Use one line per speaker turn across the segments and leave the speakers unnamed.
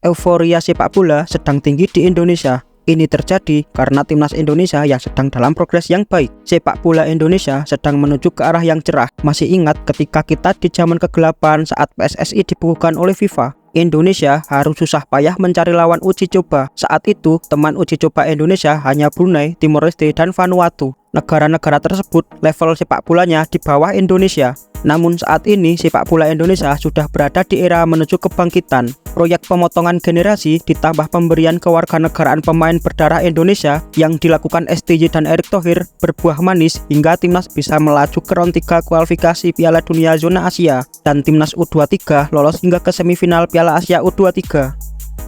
Euforia sepak bola sedang tinggi di Indonesia. Ini terjadi karena timnas Indonesia yang sedang dalam progres yang baik. Sepak bola Indonesia sedang menuju ke arah yang cerah. Masih ingat ketika kita di zaman kegelapan saat PSSI dibukukan oleh FIFA? Indonesia harus susah payah mencari lawan uji coba. Saat itu, teman uji coba Indonesia hanya Brunei, Timor Leste, dan Vanuatu. Negara-negara tersebut level sepak bolanya di bawah Indonesia. Namun saat ini sepak bola Indonesia sudah berada di era menuju kebangkitan. Proyek pemotongan generasi ditambah pemberian kewarganegaraan pemain berdarah Indonesia yang dilakukan STY dan Erick Thohir berbuah manis hingga timnas bisa melaju ke round 3 kualifikasi Piala Dunia Zona Asia dan timnas U23 lolos hingga ke semifinal Piala Asia U23.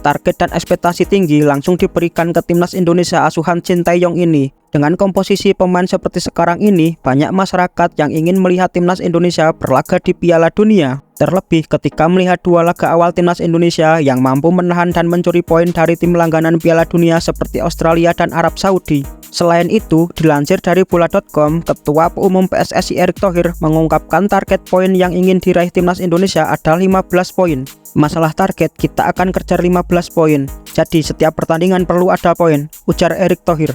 Target dan ekspektasi tinggi langsung diberikan ke timnas Indonesia asuhan Shin Tae-yong ini. Dengan komposisi pemain seperti sekarang ini, banyak masyarakat yang ingin melihat timnas Indonesia berlaga di Piala Dunia. Terlebih ketika melihat dua laga awal timnas Indonesia yang mampu menahan dan mencuri poin dari tim langganan Piala Dunia seperti Australia dan Arab Saudi. Selain itu, dilansir dari bola.com, Ketua Umum PSSI Erick Thohir mengungkapkan target poin yang ingin diraih timnas Indonesia adalah 15 poin. Masalah target, kita akan kejar 15 poin. Jadi setiap pertandingan perlu ada poin, ujar Erick Thohir.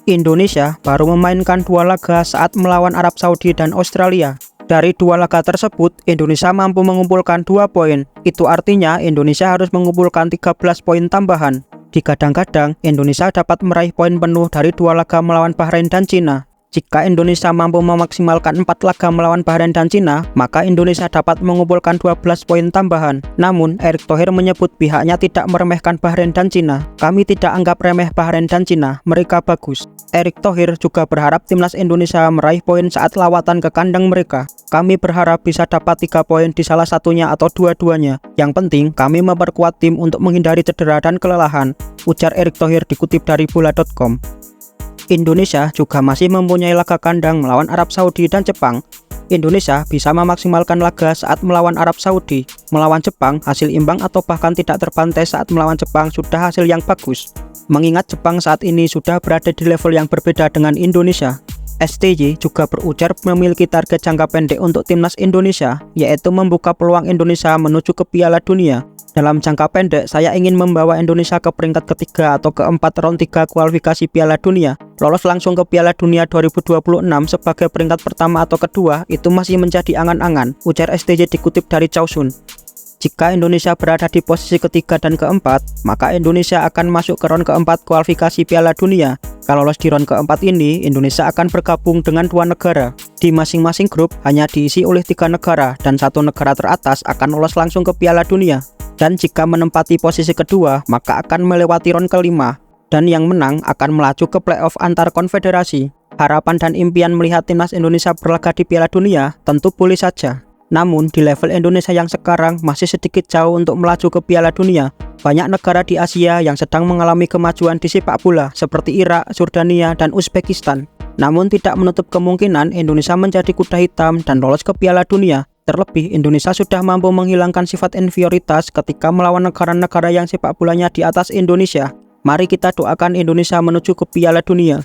Indonesia baru memainkan dua laga saat melawan Arab Saudi dan Australia. Dari dua laga tersebut, Indonesia mampu mengumpulkan 2 poin. Itu artinya Indonesia harus mengumpulkan 13 poin tambahan. Digadang-gadang, Indonesia dapat meraih poin penuh dari dua laga melawan Bahrain dan Cina. Jika Indonesia mampu memaksimalkan 4 laga melawan Bahrain dan Cina, maka Indonesia dapat mengumpulkan 12 poin tambahan. Namun, Erick Thohir menyebut pihaknya tidak meremehkan Bahrain dan Cina. Kami tidak anggap remeh Bahrain dan Cina, mereka bagus. Erick Thohir juga berharap timnas Indonesia meraih poin saat lawatan ke kandang mereka. Kami berharap bisa dapat 3 poin di salah satunya atau dua-duanya. Yang penting, kami memperkuat tim untuk menghindari cedera dan kelelahan, ujar Erick Thohir dikutip dari bola.com. Indonesia juga masih mempunyai laga kandang melawan Arab Saudi dan Jepang. Indonesia bisa memaksimalkan laga saat melawan Arab Saudi. Melawan Jepang, hasil imbang atau bahkan tidak terbantai saat melawan Jepang sudah hasil yang bagus. Mengingat Jepang saat ini sudah berada di level yang berbeda dengan Indonesia. STY juga berujar memiliki target jangka pendek untuk timnas Indonesia, yaitu membuka peluang Indonesia menuju ke Piala Dunia. Dalam jangka pendek, saya ingin membawa Indonesia ke peringkat ketiga atau keempat round 3 kualifikasi Piala Dunia. Lolos langsung ke Piala Dunia 2026 sebagai peringkat pertama atau kedua itu masih menjadi angan-angan, ujar STY dikutip dari Chow Sun. Jika Indonesia berada di posisi ketiga dan keempat, maka Indonesia akan masuk ke round keempat kualifikasi Piala Dunia. Kalau lolos di round keempat ini, Indonesia akan bergabung dengan 2 negara. Di masing-masing grup hanya diisi oleh 3 negara dan 1 negara teratas akan lolos langsung ke Piala Dunia. Dan jika menempati posisi kedua, maka akan melewati round kelima. Dan yang menang akan melaju ke playoff antar konfederasi. Harapan dan impian melihat timnas Indonesia berlaga di Piala Dunia tentu boleh saja. Namun di level Indonesia yang sekarang masih sedikit jauh untuk melaju ke Piala Dunia. Banyak negara di Asia yang sedang mengalami kemajuan di sepak bola seperti Irak, Jordania, dan Uzbekistan. Namun tidak menutup kemungkinan Indonesia menjadi kuda hitam dan lolos ke Piala Dunia. Terlebih, Indonesia sudah mampu menghilangkan sifat inferioritas ketika melawan negara-negara yang sepak bolanya di atas Indonesia. Mari kita doakan Indonesia menuju ke Piala Dunia.